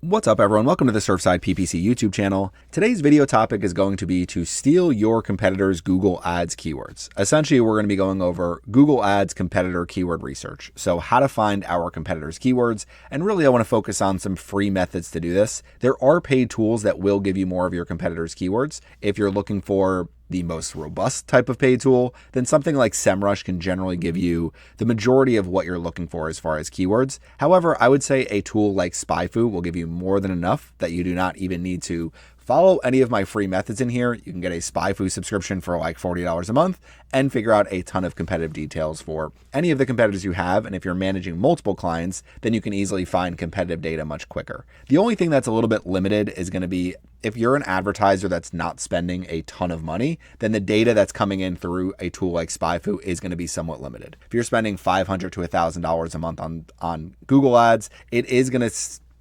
What's up, everyone? Welcome to the Surfside PPC YouTube channel. Today's video topic is going to be to steal your competitors' Google Ads keywords. Essentially, we're going to be going over Google Ads competitor keyword research. So how to find our competitors' keywords. And really, I want to focus on some free methods to do this. There are paid tools that will give you more of your competitors' keywords. If you're looking for the most robust type of paid tool, then something like SEMrush can generally give you the majority of what you're looking for as far as keywords. However, I would say a tool like SpyFu will give you more than enough that you do not even need to follow any of my free methods in here. You can get a SpyFu subscription for like $40 a month and figure out a ton of competitive details for any of the competitors you have. And if you're managing multiple clients, then you can easily find competitive data much quicker. The only thing that's a little bit limited is going to be if you're an advertiser that's not spending a ton of money, then the data that's coming in through a tool like SpyFu is going to be somewhat limited. If you're spending $500 to $1,000 a month on Google Ads, it is going to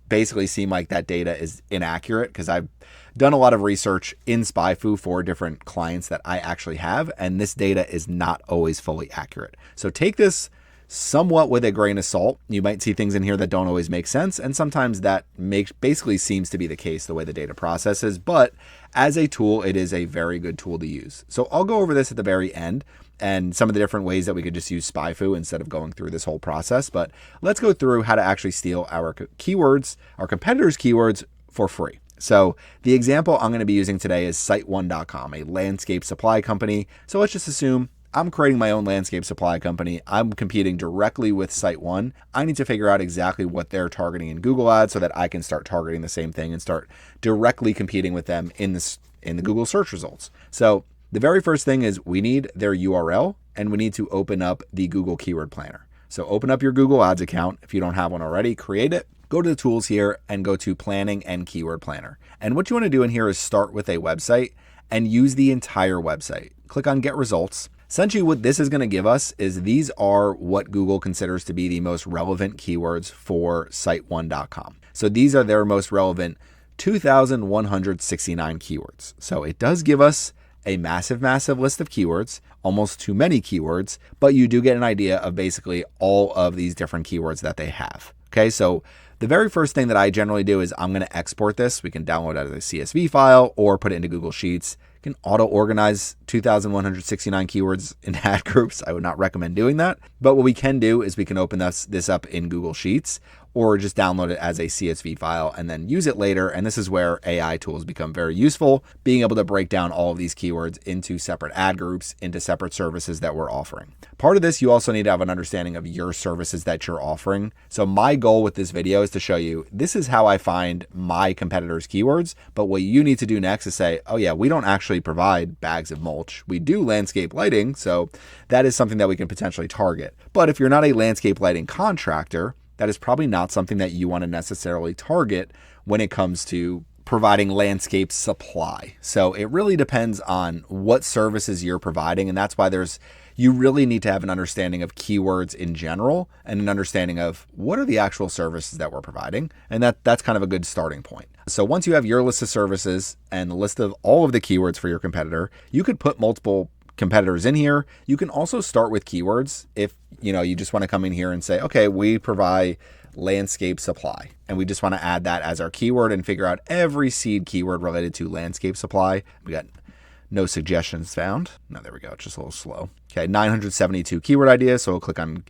basically seem like that data is inaccurate, because I've done a lot of research in SpyFu for different clients that I actually have, and this data is not always fully accurate. So take this somewhat with a grain of salt. You might see things in here that don't always make sense, and sometimes that basically seems to be the case the way the data processes, but as a tool, it is a very good tool to use. So I'll go over this at the very end and some of the different ways that we could just use SpyFu instead of going through this whole process. But let's go through how to actually steal our keywords, our competitors' keywords, for free. So the example I'm going to be using today is site1.com, a landscape supply company. So let's just assume I'm creating my own landscape supply company. I'm competing directly with Site1. I need to figure out exactly what they're targeting in Google Ads so that I can start targeting the same thing and start directly competing with them in the Google search results. So the very first thing is we need their URL, and we need to open up the Google Keyword Planner. So open up your Google Ads account. If you don't have one already, create it. Go to the tools here and go to Planning and Keyword Planner. And what you want to do in here is start with a website and use the entire website. Click on Get Results. Essentially, what this is going to give us is these are what Google considers to be the most relevant keywords for site1.com. So these are their most relevant 2,169 keywords. So it does give us a massive list of keywords, almost too many keywords, but you do get an idea of basically all of these different keywords that they have. Okay, so the very first thing that I generally do is I'm going to export this. We can download it as a CSV file or put it into Google Sheets. You can auto-organize 2,169 keywords in ad groups. I would not recommend doing that. But what we can do is we can open this up in Google Sheets, or just download it as a CSV file and then use it later. And this is where AI tools become very useful, being able to break down all of these keywords into separate ad groups, into separate services that we're offering. Part of this, you also need to have an understanding of your services that you're offering. So my goal with this video is to show you, this is how I find my competitors' keywords. But what you need to do next is say, oh yeah, we don't actually provide bags of mulch. We do landscape lighting. So that is something that we can potentially target. But if you're not a landscape lighting contractor, that is probably not something that you want to necessarily target when it comes to providing landscape supply. So it really depends on what services you're providing. And that's why you really need to have an understanding of keywords in general and an understanding of what are the actual services that we're providing. And that's kind of a good starting point. So once you have your list of services and the list of all of the keywords for your competitor, you could put multiple competitors in here. You can also start with keywords if you just want to come in here and say, okay, we provide landscape supply, and we just want to add that as our keyword and figure out every seed keyword related to landscape supply. We got no suggestions found. No, there we go. It's just a little slow. Okay, 972 keyword ideas. So we'll click on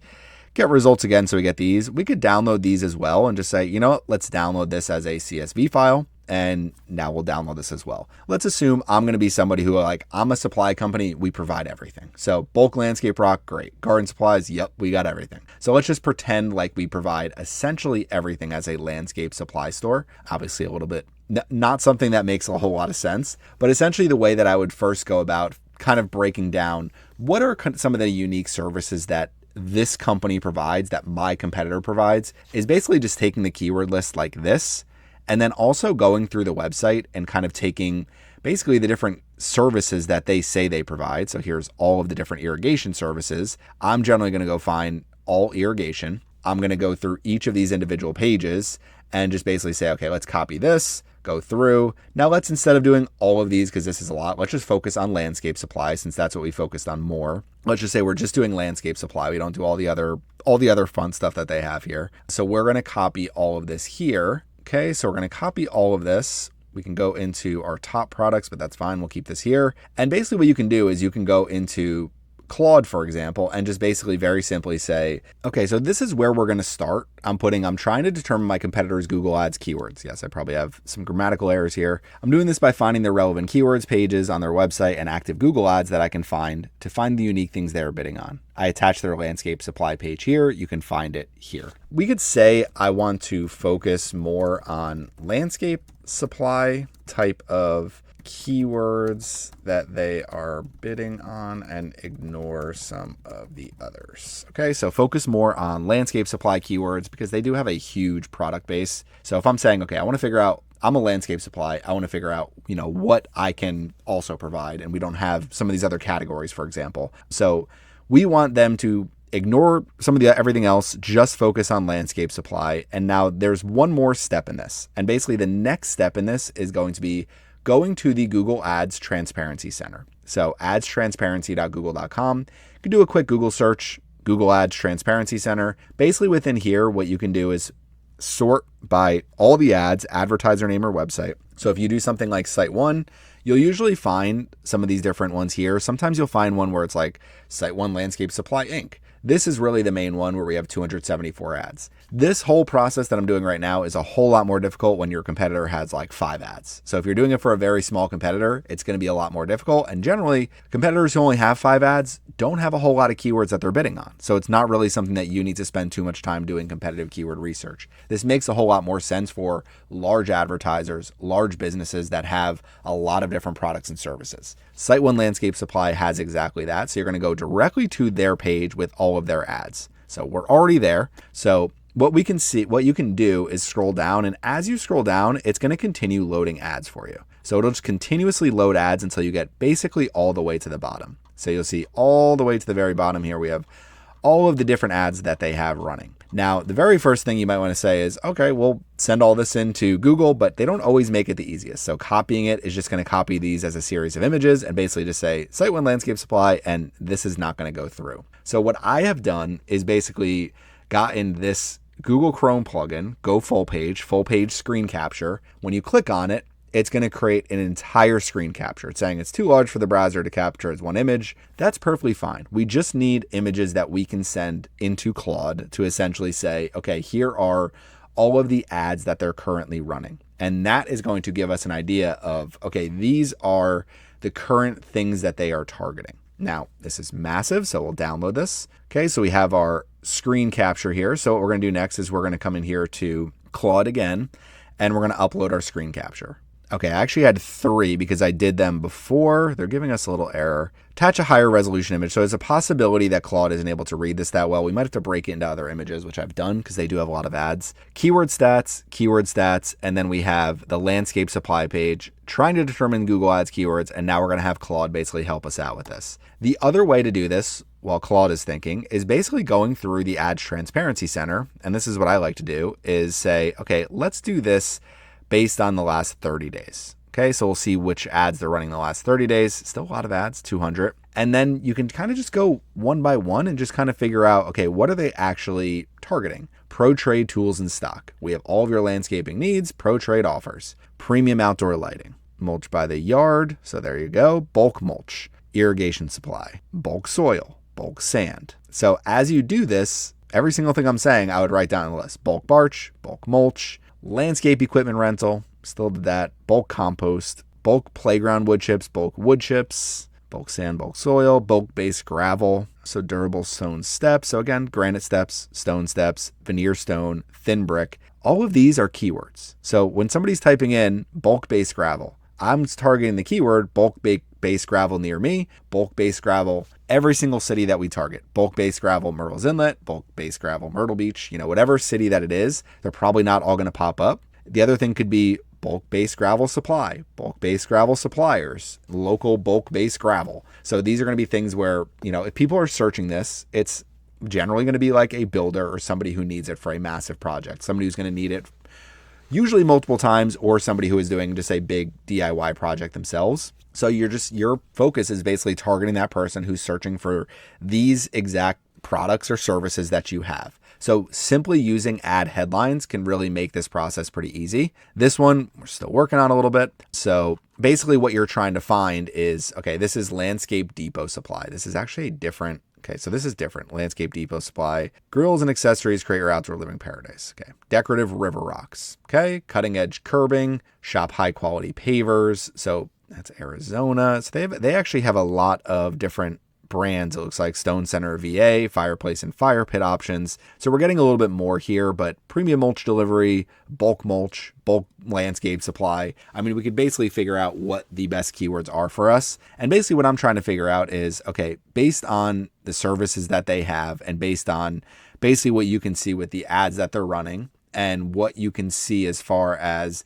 Get Results again so we get these. We could download these as well and just say, you know what, let's download this as a CSV file. And now we'll download this as well. Let's assume I'm going to be somebody who I'm a supply company. We provide everything. So bulk landscape rock, great. Garden supplies, yep, we got everything. So let's just pretend like we provide essentially everything as a landscape supply store. Obviously a little bit, not something that makes a whole lot of sense, but essentially the way that I would first go about kind of breaking down what are some of the unique services that this company provides, that my competitor provides, is basically just taking the keyword list like this, and then also going through the website and kind of taking basically the different services that they say they provide. So here's all of the different irrigation services. I'm generally going to go find all irrigation. I'm going to go through each of these individual pages and just basically say, okay, let's copy this, go through. Now let's, instead of doing all of these, because this is a lot, let's just focus on landscape supply, since that's what we focused on more. Let's just say we're just doing landscape supply. We don't do all the other fun stuff that they have here. So we're going to copy all of this here. Okay, so we're going to copy all of this. We can go into our top products, but that's fine. We'll keep this here. And basically what you can do is you can go into Claude, for example, and just basically very simply say, okay, so this is where we're going to start. I'm trying to determine my competitors' Google Ads keywords. Yes, I probably have some grammatical errors here. I'm doing this by finding their relevant keywords pages on their website and active Google Ads that I can find to find the unique things they're bidding on. I attach their landscape supply page here. You can find it here. We could say I want to focus more on landscape supply type of keywords that they are bidding on and ignore some of the others. Okay, so focus more on landscape supply keywords because they do have a huge product base. So if I'm saying, okay, I want to figure out, I'm a landscape supply, I want to figure out, what I can also provide, and we don't have some of these other categories, for example. So we want them to ignore some of everything else, just focus on landscape supply. And now there's one more step in this. And basically the next step in this is going to be going to the Google Ads Transparency Center. So adstransparency.google.com. You can do a quick Google search, Google Ads Transparency Center. Basically within here, what you can do is sort by all the ads, advertiser name or website. So if you do something like Site 1, you'll usually find some of these different ones here. Sometimes you'll find one where it's like Site 1 Landscape Supply Inc. This is really the main one where we have 274 ads. This whole process that I'm doing right now is a whole lot more difficult when your competitor has like 5 ads. So if you're doing it for a very small competitor, it's going to be a lot more difficult. And generally, competitors who only have 5 ads don't have a whole lot of keywords that they're bidding on. So it's not really something that you need to spend too much time doing competitive keyword research. This makes a whole lot more sense for large advertisers, large businesses that have a lot of different products and services. Site 1 Landscape Supply has exactly that. So you're going to go directly to their page with all of their ads. So we're already there. So what you can do is scroll down, and as you scroll down, it's going to continue loading ads for you. So it'll just continuously load ads until you get basically all the way to the bottom. So you'll see all the way to the very bottom here, we have all of the different ads that they have running. Now, the very first thing you might want to say is, okay, we'll send all this into Google, but they don't always make it the easiest. So copying it is just going to copy these as a series of images and basically just say Site 1 Landscape Supply, and this is not going to go through. So what I have done is basically gotten this Google Chrome plugin, Go Full Page Screen Capture. When you click on it, it's going to create an entire screen capture. It's saying it's too large for the browser to capture as one image. That's perfectly fine. We just need images that we can send into Claude to essentially say, okay, here are all of the ads that they're currently running. And that is going to give us an idea of, okay, these are the current things that they are targeting. Now, this is massive, so we'll download this. Okay, so we have our screen capture here. So what we're going to do next is we're going to come in here to Claude again, and we're going to upload our screen capture. Okay, I actually had 3 because I did them before. They're giving us a little error. Attach a higher resolution image. So there's a possibility that Claude isn't able to read this that well. We might have to break it into other images, which I've done because they do have a lot of ads. Keyword stats, and then we have the landscape supply page, trying to determine Google Ads keywords, and now we're going to have Claude basically help us out with this. The other way to do this, while Claude is thinking, is basically going through the Ads Transparency Center, and this is what I like to do, is say, okay, let's do this based on the last 30 days. Okay, so we'll see which ads they're running the last 30 days. Still a lot of ads, 200. And then you can kind of just go one by one and just kind of figure out, okay, what are they actually targeting? Pro trade tools in stock. We have all of your landscaping needs, pro trade offers, premium outdoor lighting, mulch by the yard. So there you go. Bulk mulch, irrigation supply, bulk soil, bulk sand. So as you do this, every single thing I'm saying, I would write down on the list. Bulk barch, bulk mulch, landscape equipment rental, still did that, bulk compost, bulk playground wood chips, bulk sand, bulk soil, bulk base gravel, so durable stone steps. So again, granite steps, stone steps, veneer stone, thin brick. All of these are keywords. So when somebody's typing in bulk base gravel, I'm targeting the keyword bulk base gravel near me, bulk base gravel every single city that we target. Bulk base gravel Myrtle's Inlet, bulk base gravel Myrtle Beach, whatever city that it is, they're probably not all going to pop up. The other thing could be bulk base gravel supply, bulk base gravel suppliers, local bulk base gravel. So these are going to be things where, if people are searching this, it's generally going to be like a builder or somebody who needs it for a massive project, somebody who's going to need it usually multiple times, or somebody who is doing just a big DIY project themselves. So your focus is basically targeting that person who's searching for these exact products or services that you have. So simply using ad headlines can really make this process pretty easy. This one we're still working on a little bit. So basically what you're trying to find is, okay, this is Landscape Depot Supply. This is actually a different, okay, so this is different. Landscape Depot Supply, grills and accessories, create your outdoor living paradise. Okay, decorative river rocks. Okay, cutting edge curbing, shop high quality pavers. So that's Arizona. So they actually have a lot of different brands. It looks like Stone Center VA, fireplace and fire pit options. So we're getting a little bit more here, but premium mulch delivery, bulk landscape supply. I mean, we could basically figure out what the best keywords are for us. And basically what I'm trying to figure out is, okay, based on the services that they have and based on basically what you can see with the ads that they're running and what you can see as far as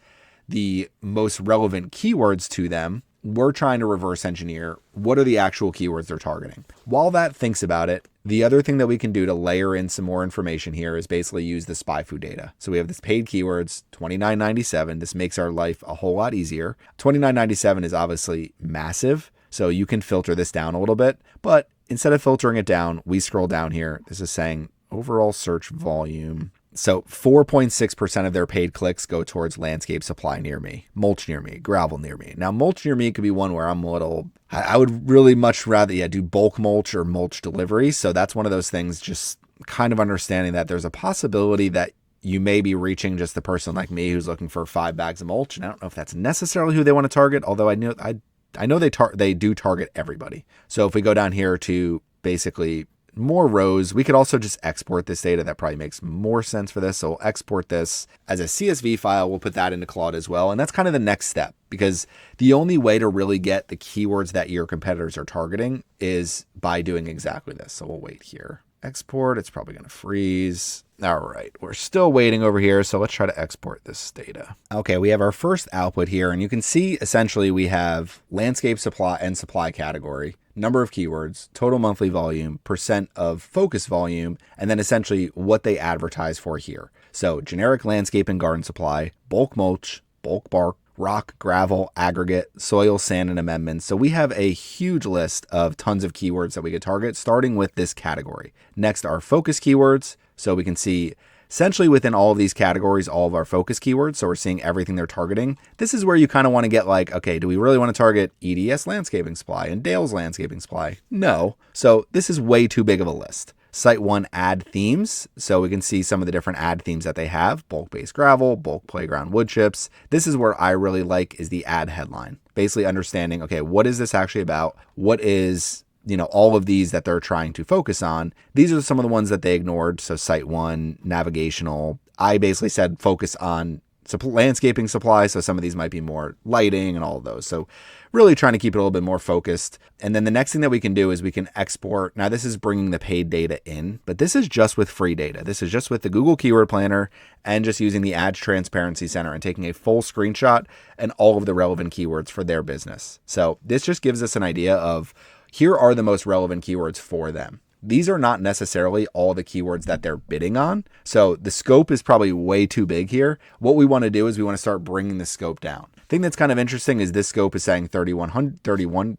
the most relevant keywords to them, we're trying to reverse engineer what are the actual keywords they're targeting. While that thinks about it, the other thing that we can do to layer in some more information here is basically use the SpyFu data. So we have this paid keywords, $29.97. This makes our life a whole lot easier. $29.97 is obviously massive, so you can filter this down a little bit. But instead of filtering it down, we scroll down here. This is saying overall search volume. So 4.6% of their paid clicks go towards landscape supply near me, mulch near me, gravel near me. Now, mulch near me could be one where I'm a little, I would really much rather do bulk mulch or mulch delivery. So that's one of those things, just kind of understanding that there's a possibility that you may be reaching just the person like me who's looking for 5 bags of mulch. And I don't know if that's necessarily who they want to target, although I know they do target everybody. So if we go down here to basically more rows, we could also just export this data. That probably makes more sense for this. So we'll export this as a CSV file. We'll put that into Claude as well. And that's kind of the next step, because the only way to really get the keywords that your competitors are targeting is by doing exactly this. So we'll wait here. Export. It's probably going to freeze. All right. We're still waiting over here. So let's try to export this data. Okay. We have our first output here, and you can see essentially we have landscape supply and supply category, number of keywords, total monthly volume, percent of focus volume, and then essentially what they advertise for here. So generic landscape and garden supply, bulk mulch, bulk bark, rock, gravel, aggregate, soil, sand, and amendments. So we have a huge list of tons of keywords that we could target, starting with this category. Next are focus keywords. So we can see essentially within all of these categories, all of our focus keywords. So we're seeing everything they're targeting. This is where you kind of want to get like, okay, do we really want to target EDS landscaping supply and Dale's landscaping supply? No. So this is way too big of a list. Site 1 ad themes. So we can see some of the different ad themes that they have. Bulk base gravel, bulk playground wood chips. This is where I really like is the ad headline. Basically understanding, okay, what is this actually about? What is, all of these that they're trying to focus on? These are some of the ones that they ignored. So Site 1, navigational. I basically said focus on landscaping supply. So some of these might be more lighting and all of those. So really trying to keep it a little bit more focused. And then the next thing that we can do is we can export. Now this is bringing the paid data in, but this is just with free data. This is just with the Google Keyword Planner and just using the Ads Transparency Center and taking a full screenshot and all of the relevant keywords for their business. So this just gives us an idea of here are the most relevant keywords for them. These are not necessarily all the keywords that they're bidding on. So the scope is probably way too big here. What we want to do is we want to start bringing the scope down. The thing that's kind of interesting is this scope is saying 3,109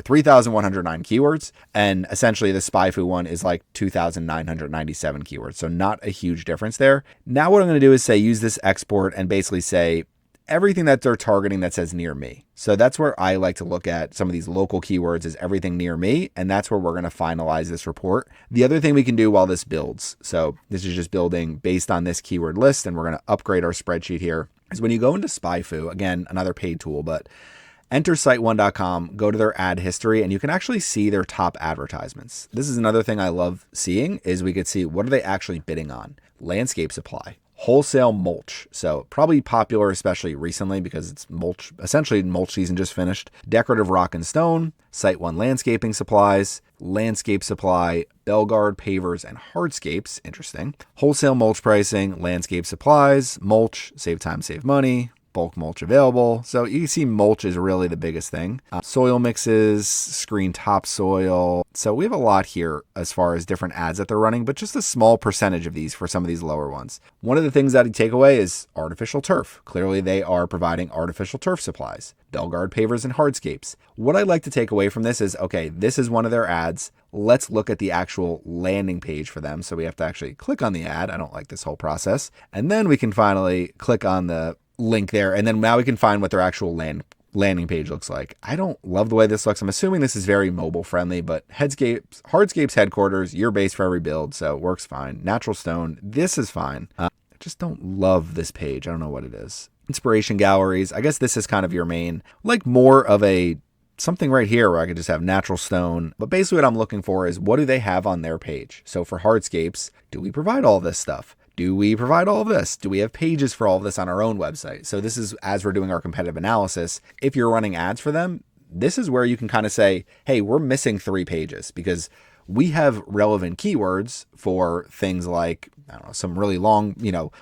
keywords. And essentially the SpyFu one is like 2,997 keywords. So not a huge difference there. Now what I'm going to do is say, use this export and basically say, everything that they're targeting that says near me. So that's where I like to look at some of these local keywords is everything near me. And that's where we're going to finalize this report. The other thing we can do while this builds, so this is just building based on this keyword list, and we're going to upgrade our spreadsheet here, is when you go into SpyFu, again, another paid tool, but enter site1.com, go to their ad history, and you can actually see their top advertisements. This is another thing I love seeing is we could see what are they actually bidding on. Landscape supply. Wholesale mulch. So probably popular, especially recently because it's mulch, essentially mulch season just finished. Decorative rock and stone, Site 1 landscaping supplies, landscape supply, Belgard pavers and hardscapes. Interesting. Wholesale mulch pricing, landscape supplies, mulch, save time, save money, bulk mulch available. So you can see mulch is really the biggest thing. Soil mixes, screen topsoil. So we have a lot here as far as different ads that they're running, but just a small percentage of these for some of these lower ones. One of the things that you take away is artificial turf. Clearly they are providing artificial turf supplies, Belgard pavers and hardscapes. What I'd like to take away from this is, okay, this is one of their ads. Let's look at the actual landing page for them. So we have to actually click on the ad. I don't like this whole process. And then we can finally click on the link there. And then now we can find what their actual landing page looks like. I don't love the way this looks. I'm assuming this is very mobile friendly, but hardscapes headquarters, your base for every build. So it works fine. Natural stone. This is fine. I just don't love this page. I don't know what it is. Inspiration galleries. I guess this is kind of your main, like more of a something right here where I could just have natural stone. But basically what I'm looking for is what do they have on their page? So for hardscapes, do we provide all this stuff? Do we provide all of this? Do we have pages for all of this on our own website? So this is as we're doing our competitive analysis. If you're running ads for them, this is where you can kind of say, hey, we're missing 3 pages because we have relevant keywords for things like, I don't know, some really long,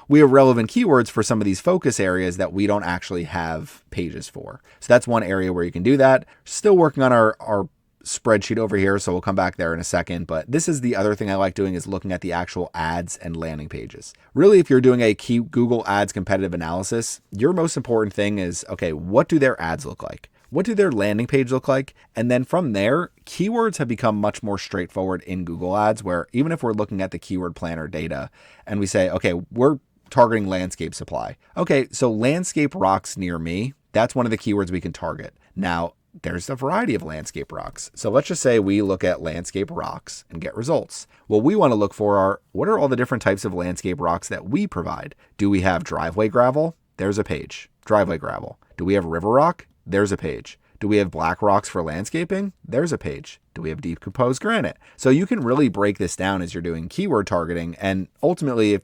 we have relevant keywords for some of these focus areas that we don't actually have pages for. So that's one area where you can do that. Still working on our spreadsheet over here, so we'll come back there in a second. But this is the other thing I like doing is looking at the actual ads and landing pages. Really, if you're doing a Google Ads competitive analysis, your most important thing is, okay, what do their ads look like? What do their landing page look like? And then from there, keywords have become much more straightforward in Google Ads, where even if we're looking at the keyword planner data and we say, okay, we're targeting landscape supply. Okay, so landscape rocks near me, that's one of the keywords we can target. Now, there's a variety of landscape rocks. So let's just say we look at landscape rocks and get results. What we want to look for are, what are all the different types of landscape rocks that we provide? Do we have driveway gravel? There's a page. Driveway gravel. Do we have river rock? There's a page. Do we have black rocks for landscaping? There's a page. Do we have decomposed granite? So you can really break this down as you're doing keyword targeting. And ultimately, if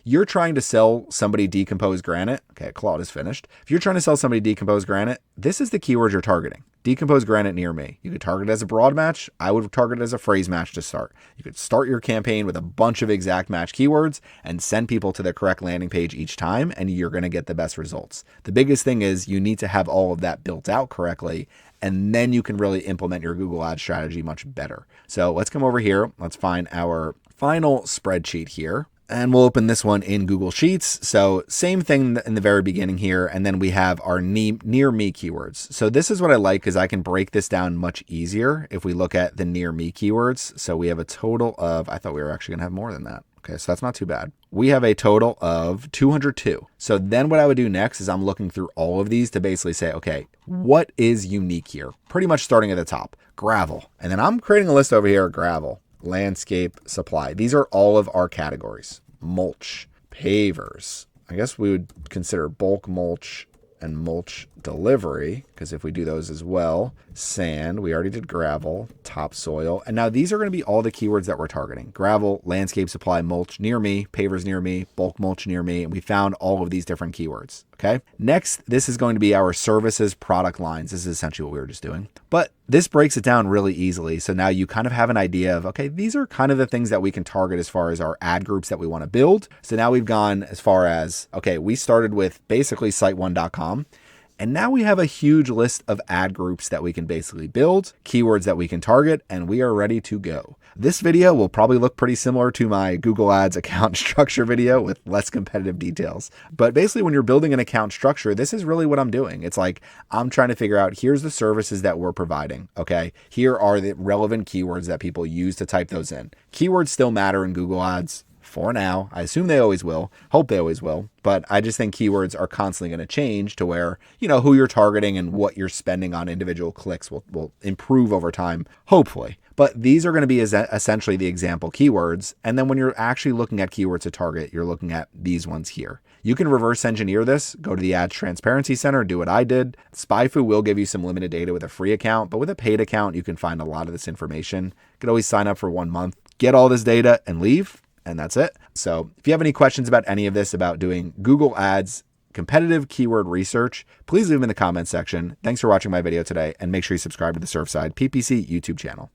you're trying to sell somebody decomposed granite, okay, Claude is finished. If you're trying to sell somebody decomposed granite, this is the keyword you're targeting. Decomposed granite near me. You could target it as a broad match. I would target it as a phrase match to start. You could start your campaign with a bunch of exact match keywords and send people to the correct landing page each time, and you're going to get the best results. The biggest thing is you need to have all of that built out correctly, and then you can really implement your Google Ads strategy much better. So let's come over here. Let's find our final spreadsheet here. And we'll open this one in Google Sheets. So same thing in the very beginning here. And then we have our near me keywords. So this is what I like because I can break this down much easier if we look at the near me keywords. So we have a total of, I thought we were actually going to have more than that. Okay, so that's not too bad. We have a total of 202. So then what I would do next is I'm looking through all of these to basically say, okay, what is unique here? Pretty much starting at the top, gravel. And then I'm creating a list over here, gravel. Landscape supply. These are all of our categories. Mulch, pavers. I guess we would consider bulk mulch and mulch delivery, because if we do those as well, sand, we already did gravel, topsoil. And now these are going to be all the keywords that we're targeting. Gravel, landscape supply, mulch near me, pavers near me, bulk mulch near me. And we found all of these different keywords. Okay. Next, this is going to be our services product lines. This is essentially what we were just doing, but this breaks it down really easily. So now you kind of have an idea of, okay, these are kind of the things that we can target as far as our ad groups that we want to build. So now we've gone as far as, okay, we started with basically site1.com. And now we have a huge list of ad groups that we can basically build, keywords that we can target, and we are ready to go. This video will probably look pretty similar to my Google Ads account structure video with less competitive details. But basically when you're building an account structure, this is really what I'm doing. It's like, I'm trying to figure out, here's the services that we're providing. Okay. Here are the relevant keywords that people use to type those in. Keywords still matter in Google Ads. For now, I assume they always will, hope they always will, but I just think keywords are constantly going to change to where, who you're targeting and what you're spending on individual clicks will improve over time, hopefully. But these are going to be essentially the example keywords. And then when you're actually looking at keywords to target, you're looking at these ones here. You can reverse engineer this, go to the Ads Transparency Center, do what I did. SpyFu will give you some limited data with a free account, but with a paid account, you can find a lot of this information. You could always sign up for 1 month, get all this data and leave. And that's it. So if you have any questions about any of this, about doing Google Ads, competitive keyword research, please leave them in the comments section. Thanks for watching my video today, and make sure you subscribe to the Surfside PPC YouTube channel.